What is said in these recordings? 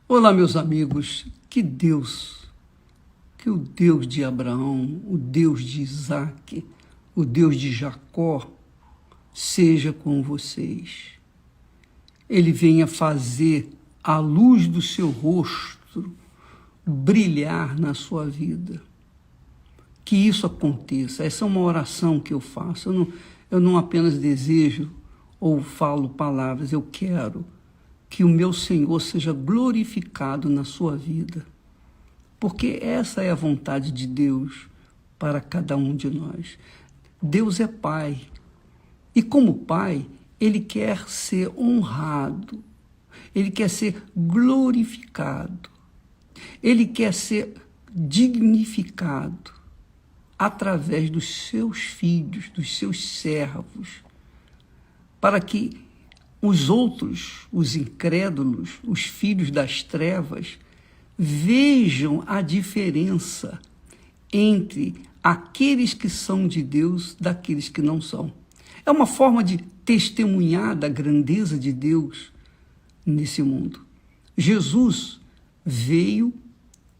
Olá, meus amigos, que o Deus de Abraão, o Deus de Isaac, o Deus de Jacó, seja com vocês. Ele venha fazer a luz do seu rosto brilhar na sua vida. Que isso aconteça. Essa é uma oração que eu faço. Eu não apenas desejo ou falo palavras, eu quero que o meu Senhor seja glorificado na sua vida. Porque essa é a vontade de Deus para cada um de nós. Deus é Pai. E como Pai, Ele quer ser honrado. Ele quer ser glorificado. Ele quer ser dignificado através dos seus filhos, dos seus servos, para que os outros, os incrédulos, os filhos das trevas, vejam a diferença entre aqueles que são de Deus daqueles que não são. É uma forma de testemunhar da grandeza de Deus nesse mundo. Jesus veio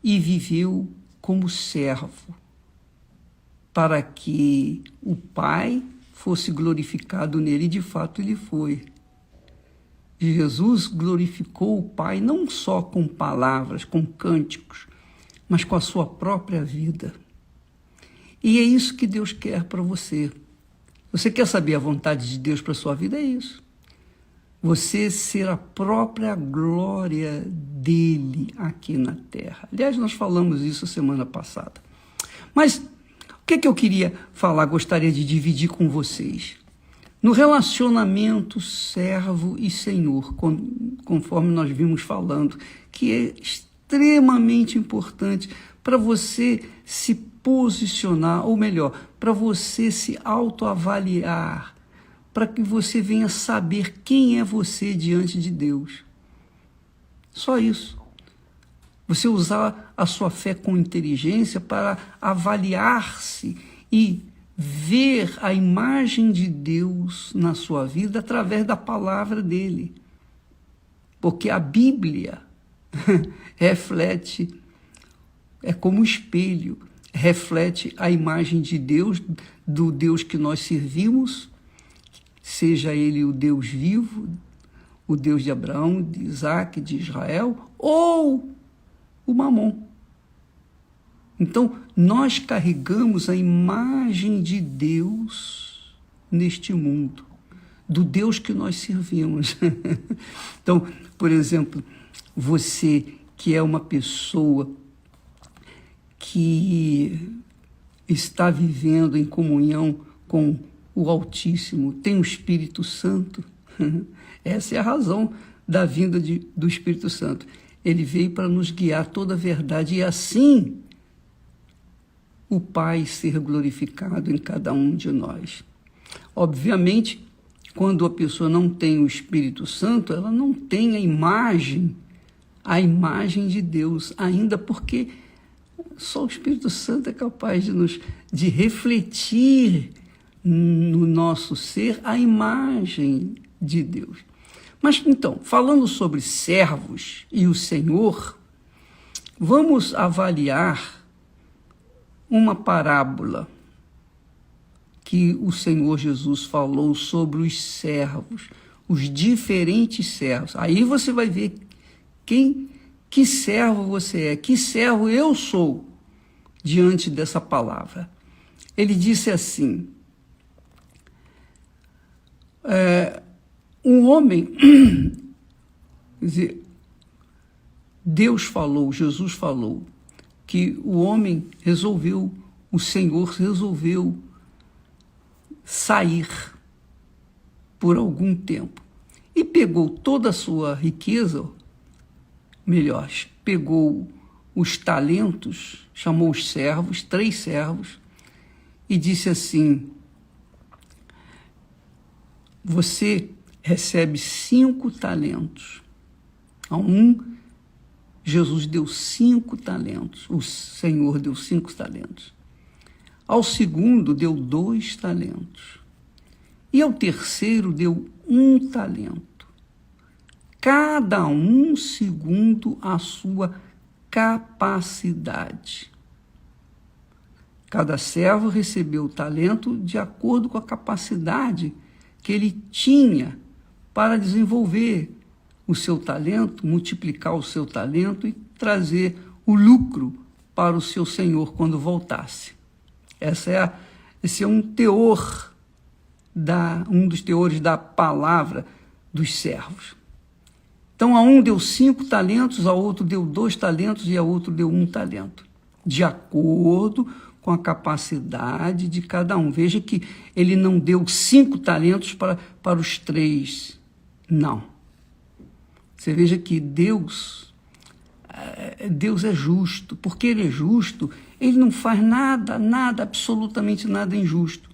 e viveu como servo, para que o Pai fosse glorificado nele, e de fato ele foi. Jesus glorificou o Pai não só com palavras, com cânticos, mas com a sua própria vida. E é isso que Deus quer para você. Você quer saber a vontade de Deus para a sua vida? É isso. Você ser a própria glória dele aqui na terra. Aliás, nós falamos isso semana passada. Mas o que eu queria falar, gostaria de dividir com vocês? No relacionamento servo e senhor, conforme nós vimos falando, que é extremamente importante para você se posicionar, ou melhor, para você se autoavaliar, para que você venha saber quem é você diante de Deus. Só isso. Você usar a sua fé com inteligência para avaliar-se e ver a imagem de Deus na sua vida através da palavra dele. Porque a Bíblia reflete, é como um espelho, reflete a imagem de Deus, do Deus que nós servimos, seja ele o Deus vivo, o Deus de Abraão, de Isaac, de Israel, ou o Mamon. Então, nós carregamos a imagem de Deus neste mundo, do Deus que nós servimos. Então, por exemplo, você que é uma pessoa que está vivendo em comunhão com o Altíssimo, tem o Espírito Santo, essa é a razão da vinda do Espírito Santo. Ele veio para nos guiar toda a verdade e assim o Pai ser glorificado em cada um de nós. Obviamente, quando a pessoa não tem o Espírito Santo, ela não tem a imagem de Deus, ainda porque só o Espírito Santo é capaz de refletir no nosso ser a imagem de Deus. Mas então, falando sobre servos e o Senhor, vamos avaliar uma parábola que o Senhor Jesus falou sobre os servos, os diferentes servos. Aí você vai ver que servo você é, que servo eu sou diante dessa palavra. Ele disse assim, um homem, quer dizer, Deus falou, Jesus falou, que o homem o Senhor resolveu sair por algum tempo e pegou toda a sua riqueza, melhor, pegou os talentos, chamou os servos, 3 servos, e disse assim, você recebe 5 talentos. A um, Jesus deu 5 talentos, o Senhor deu 5 talentos. Ao segundo, deu 2 talentos. E ao terceiro, deu 1 talento. cada um segundo a sua capacidade. Cada servo recebeu o talento de acordo com a capacidade que ele tinha para desenvolver o seu talento, multiplicar o seu talento e trazer o lucro para o seu senhor quando voltasse. Esse é um teor, um dos teores da palavra dos servos. Então, a um deu 5 talentos, a outro deu 2 talentos e a outro deu 1 talento, de acordo com a capacidade de cada um. Veja que ele não deu 5 talentos para os 3, não. Você veja que Deus é justo. Porque ele é justo, ele não faz nada, absolutamente nada injusto.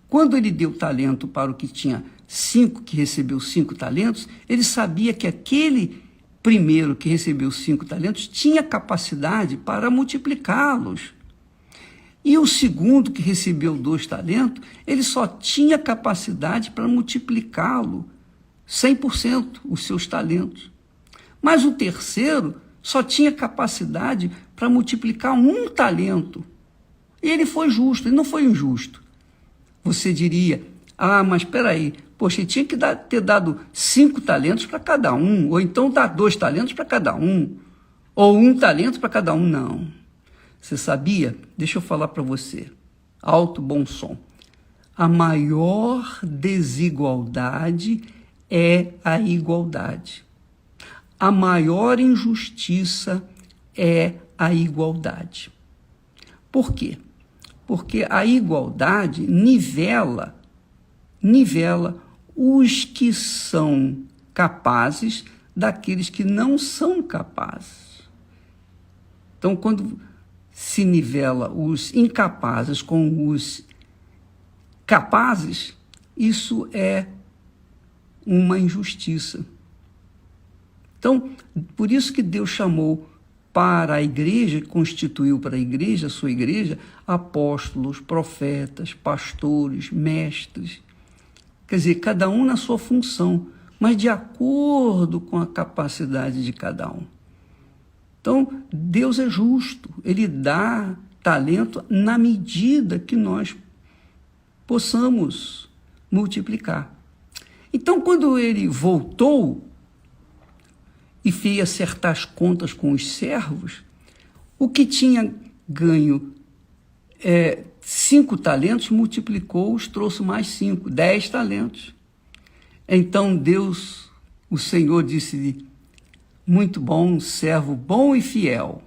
Quando ele deu talento para o que tinha 5, que recebeu 5 talentos, ele sabia que aquele primeiro que recebeu 5 talentos tinha capacidade para multiplicá-los. E o segundo, que recebeu 2 talentos, ele só tinha capacidade para multiplicá-lo 100%, os seus talentos. Mas o terceiro só tinha capacidade para multiplicar 1 talento. E ele foi justo, ele não foi injusto. Você diria, mas espera aí, poxa, ele tinha que ter dado 5 talentos para cada um, ou então dar 2 talentos para cada um, ou 1 talento para cada um. Não. Você sabia? Deixa eu falar para você. Alto, bom som. A maior desigualdade é a igualdade. A maior injustiça é a igualdade. Por quê? Porque a igualdade nivela os que são capazes daqueles que não são capazes. Então, quando se nivela os incapazes com os capazes, isso é uma injustiça. Então, por isso que Deus chamou para a igreja, constituiu para a igreja, a sua igreja, apóstolos, profetas, pastores, mestres. Quer dizer, cada um na sua função, mas de acordo com a capacidade de cada um. Então, Deus é justo, ele dá talento na medida que nós possamos multiplicar. Então, quando ele voltou e fez acertar as contas com os servos, o que tinha ganho 5 talentos, multiplicou-os, trouxe mais 5, 10 talentos. Então Deus, o Senhor, disse-lhe, muito bom, servo bom e fiel.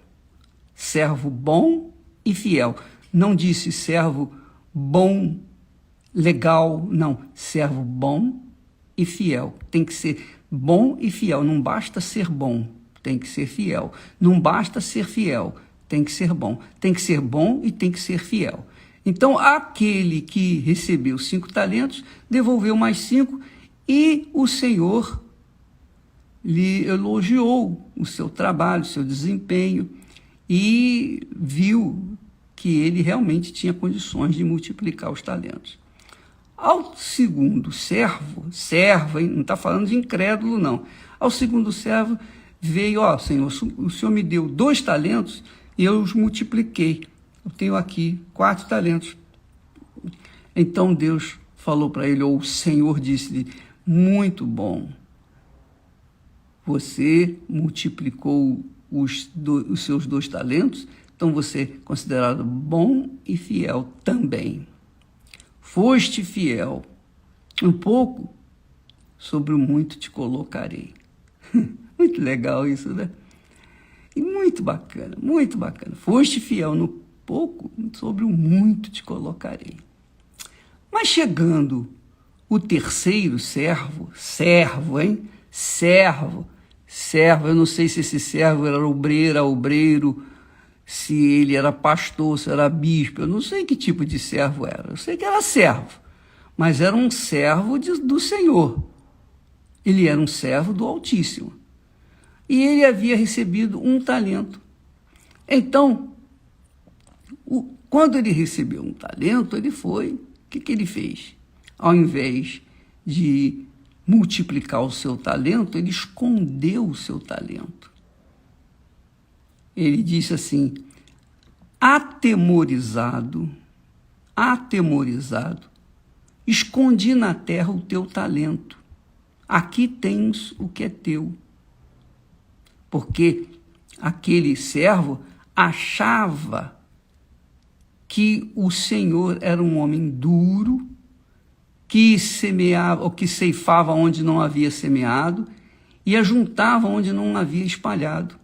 Servo bom e fiel. Não disse servo bom, legal, não. Servo bom e fiel. Tem que ser bom e fiel. Não basta ser bom, tem que ser fiel. Não basta ser fiel, tem que ser bom. Tem que ser bom e tem que ser fiel. Então, aquele que recebeu 5 talentos, devolveu mais 5 e o Senhor lhe elogiou o seu trabalho, o seu desempenho e viu que ele realmente tinha condições de multiplicar os talentos. Ao segundo servo, não está falando de incrédulo, não. Ao segundo servo veio, Senhor, o Senhor me deu 2 talentos e eu os multipliquei. Eu tenho aqui 4 talentos. Então Deus falou para ele, ou o Senhor disse-lhe, muito bom. Você multiplicou os seus 2 talentos, então você é considerado bom e fiel também. Foste fiel, um pouco, sobre o muito te colocarei. Muito legal isso, né? E muito bacana, muito bacana. Foste fiel no pouco, sobre o muito te colocarei. Mas chegando o terceiro servo, eu não sei se esse servo era obreiro, se ele era pastor, se era bispo, eu não sei que tipo de servo era. Eu sei que era servo, mas era um servo do Senhor. Ele era um servo do Altíssimo. E ele havia recebido 1 talento. Então, quando ele recebeu 1 talento, ele foi, o que ele fez? Ao invés de multiplicar o seu talento, ele escondeu o seu talento. Ele disse assim: atemorizado, escondi na terra o teu talento. Aqui tens o que é teu. Porque aquele servo achava que o Senhor era um homem duro, que semeava, ou que ceifava onde não havia semeado e ajuntava onde não havia espalhado.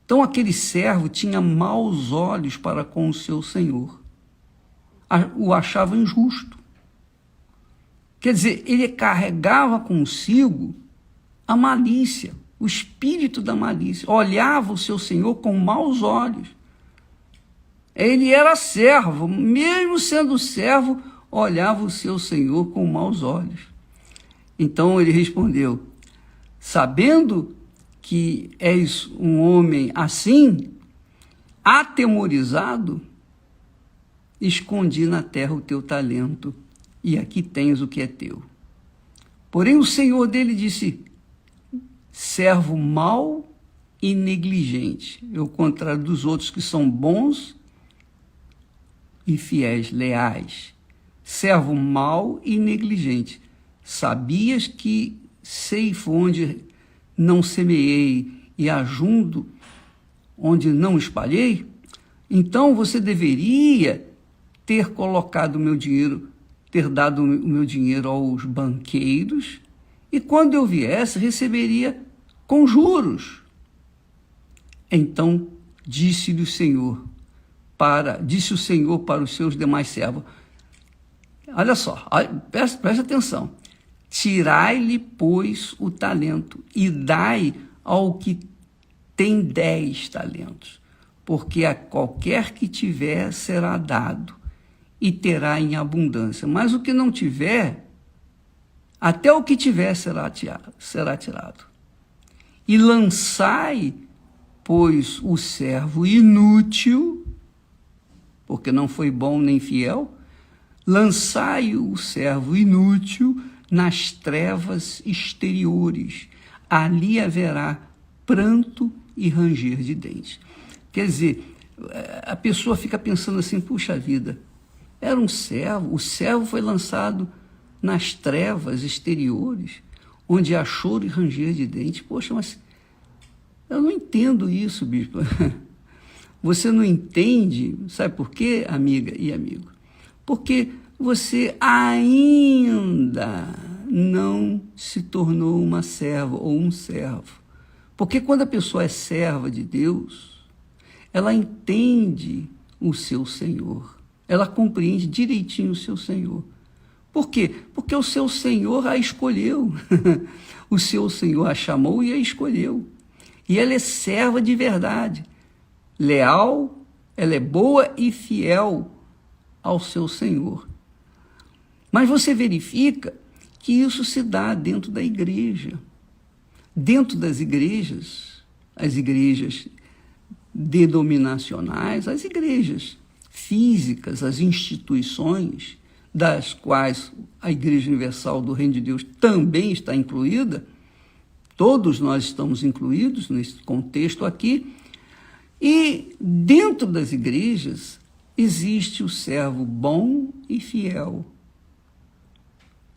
Então aquele servo tinha maus olhos para com o seu senhor. O achava injusto. Quer dizer, ele carregava consigo a malícia, o espírito da malícia. Olhava o seu senhor com maus olhos. Ele era servo, mesmo sendo servo, olhava o seu senhor com maus olhos. Então ele respondeu: sabendo que és um homem assim, atemorizado, escondi na terra o teu talento, e aqui tens o que é teu. Porém o senhor dele disse: servo mau e negligente. É o contrário dos outros que são bons e fiéis, leais. Servo mau e negligente. Sabias que ceifo onde não semeei e ajunto onde não espalhei? Então você deveria ter colocado o meu dinheiro, ter dado o meu dinheiro aos banqueiros, e quando eu viesse, receberia com juros. Então disse o Senhor para os seus demais servos: olha só, preste atenção. Tirai-lhe, pois, o talento e dai ao que tem 10 talentos, porque a qualquer que tiver será dado e terá em abundância. Mas o que não tiver, até o que tiver será tirado. E lançai, pois, o servo inútil, porque não foi bom nem fiel, lançai o servo inútil nas trevas exteriores. Ali haverá pranto e ranger de dentes. Quer dizer, a pessoa fica pensando assim: puxa vida, era um servo, o servo foi lançado nas trevas exteriores, onde há choro e ranger de dentes. Poxa, mas eu não entendo isso, bispo. Você não entende, sabe por quê, amiga e amigo? Porque você ainda não se tornou uma serva ou um servo. Porque quando a pessoa é serva de Deus, ela entende o seu Senhor. Ela compreende direitinho o seu Senhor. Por quê? Porque o seu Senhor a escolheu. O seu Senhor a chamou e a escolheu. E ela é serva de verdade. Leal, ela é boa e fiel ao seu Senhor. Mas você verifica que isso se dá dentro da igreja. Dentro das igrejas, as igrejas denominacionais, as igrejas físicas, as instituições, das quais a Igreja Universal do Reino de Deus também está incluída, todos nós estamos incluídos nesse contexto aqui, e dentro das igrejas existe o servo bom e fiel,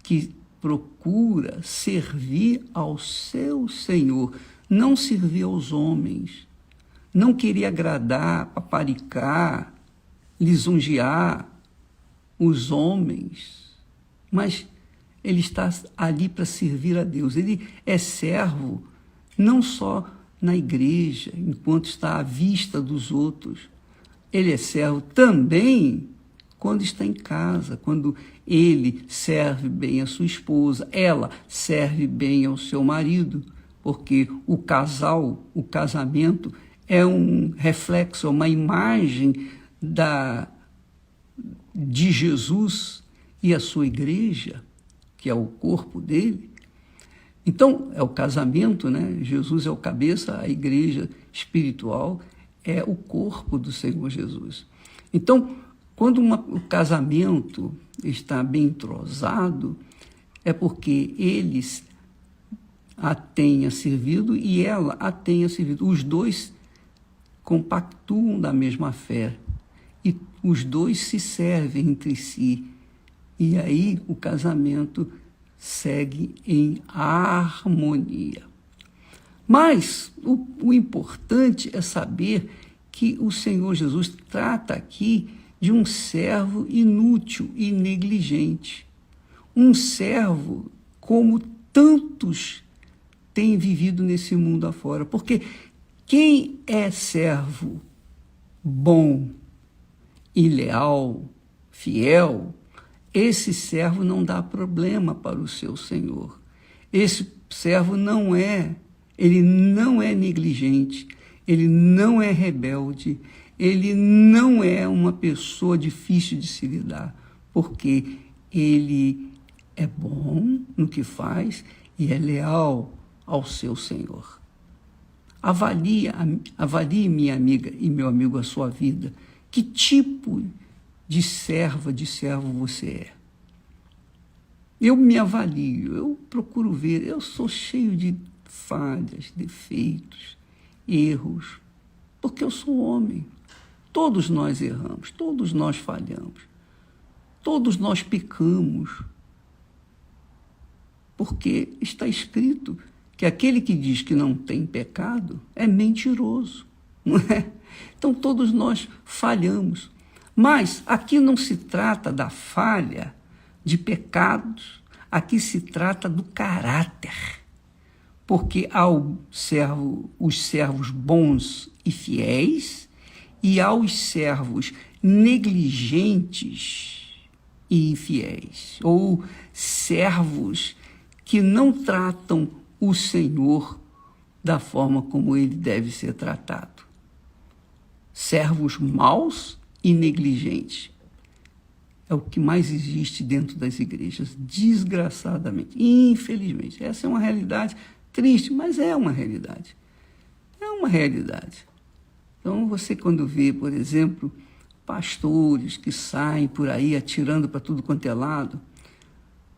que procura servir ao seu Senhor, não servir aos homens, não querer agradar, paparicar, lisonjear os homens, mas ele está ali para servir a Deus. Ele é servo não só na igreja, enquanto está à vista dos outros. Ele é servo também quando está em casa, quando ele serve bem a sua esposa, ela serve bem ao seu marido, porque o casamento é um reflexo, é uma imagem de Jesus e a sua igreja, que é o corpo dele. Então, é o casamento, né? Jesus é o cabeça, a igreja espiritual é o corpo do Senhor Jesus. Então, quando o casamento está bem entrosado, é porque eles a tenha servido e ela a tenha servido. Os dois compactuam da mesma fé e os dois se servem entre si. E aí o casamento segue em harmonia. Mas o importante é saber que o Senhor Jesus trata aqui de um servo inútil e negligente. Um servo como tantos têm vivido nesse mundo afora. Porque quem é servo bom e leal, fiel, esse servo não dá problema para o seu senhor. Esse servo ele não é negligente, ele não é rebelde, ele não é uma pessoa difícil de se lidar, porque ele é bom no que faz e é leal ao seu senhor. Avalie, minha amiga e meu amigo, a sua vida. Que tipo de serva, de servo você é? Eu me avalio, eu procuro ver, eu sou cheio de falhas, defeitos, erros, porque eu sou homem. Todos nós erramos, todos nós falhamos, todos nós pecamos, porque está escrito que aquele que diz que não tem pecado é mentiroso, não é? Então todos nós falhamos, mas aqui não se trata da falha de pecados, aqui se trata do caráter, porque há os servos bons e fiéis e há os servos negligentes e infiéis, ou servos que não tratam o Senhor da forma como ele deve ser tratado. Servos maus e negligentes. É o que mais existe dentro das igrejas, desgraçadamente, infelizmente. Essa é uma realidade triste, mas é uma realidade. É uma realidade. Então, você quando vê, por exemplo, pastores que saem por aí atirando para tudo quanto é lado,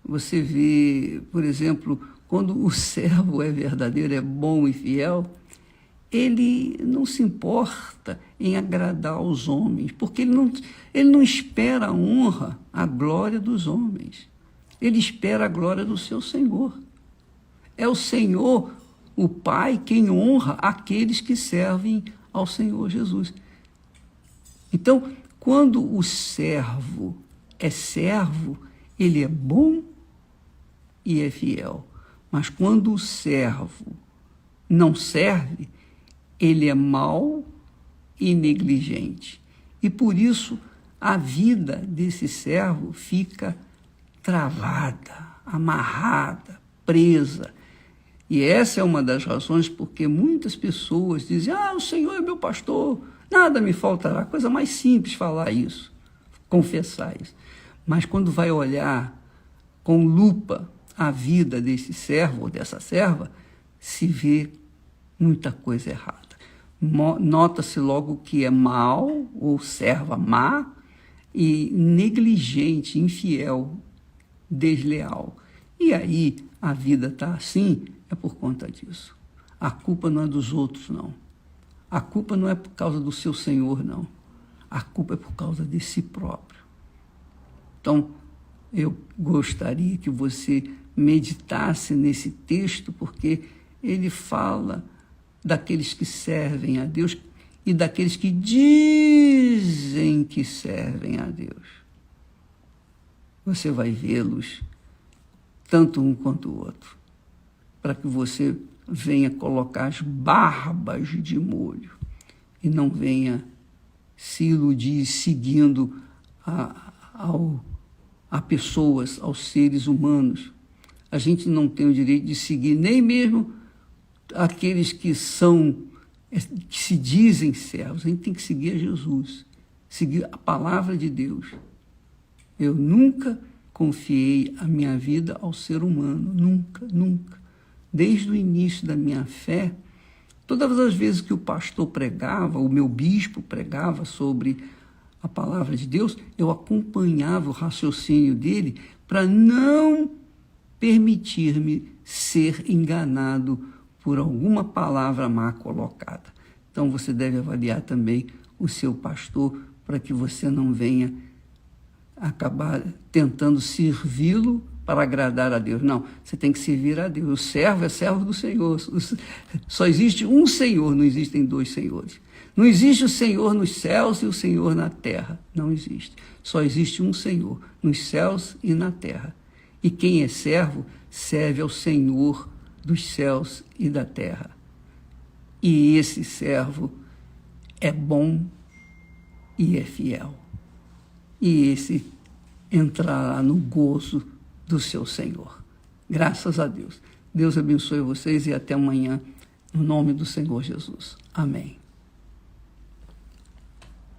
você vê, por exemplo, quando o servo é verdadeiro, é bom e fiel, ele não se importa em agradar aos homens, porque ele não espera a honra, a glória dos homens. Ele espera a glória do seu Senhor. É o Senhor, o Pai, quem honra aqueles que servem ao Senhor Jesus. Então, quando o servo é servo, ele é bom e é fiel. Mas quando o servo não serve, ele é mau e negligente. E por isso a vida desse servo fica travada, amarrada, presa. E essa é uma das razões porque muitas pessoas dizem: o Senhor é meu pastor, nada me faltará. Coisa mais simples falar isso, confessar isso. Mas quando vai olhar com lupa a vida desse servo ou dessa serva, se vê muita coisa errada. Nota-se logo que é mau, ou serva má, e negligente, infiel, desleal. E aí a vida está assim, é por conta disso. A culpa não é dos outros, não. A culpa não é por causa do seu Senhor, não. A culpa é por causa de si próprio. Então, eu gostaria que você meditasse nesse texto, porque ele fala daqueles que servem a Deus e daqueles que dizem que servem a Deus. Você vai vê-los, tanto um quanto o outro, para que você venha colocar as barbas de molho e não venha se iludir seguindo a pessoas, aos seres humanos. A gente não tem o direito de seguir nem mesmo aqueles que se dizem servos. A gente tem que seguir a Jesus, seguir a palavra de Deus. Eu nunca confiei a minha vida ao ser humano, nunca, nunca. Desde o início da minha fé, todas as vezes que o pastor pregava, o meu bispo pregava sobre a palavra de Deus, eu acompanhava o raciocínio dele para não permitir-me ser enganado por alguma palavra má colocada. Então você deve avaliar também o seu pastor para que você não venha acabar tentando servi-lo para agradar a Deus. Não, você tem que servir a Deus. O servo é servo do Senhor. Só existe um Senhor, não existem dois senhores. Não existe o Senhor nos céus e o Senhor na terra. Não existe. Só existe um Senhor, nos céus e na terra. E quem é servo, serve ao Senhor dos céus e da terra. E esse servo é bom e é fiel. E esse entrará no gozo do seu Senhor. Graças a Deus. Deus abençoe vocês e até amanhã, no nome do Senhor Jesus. Amém.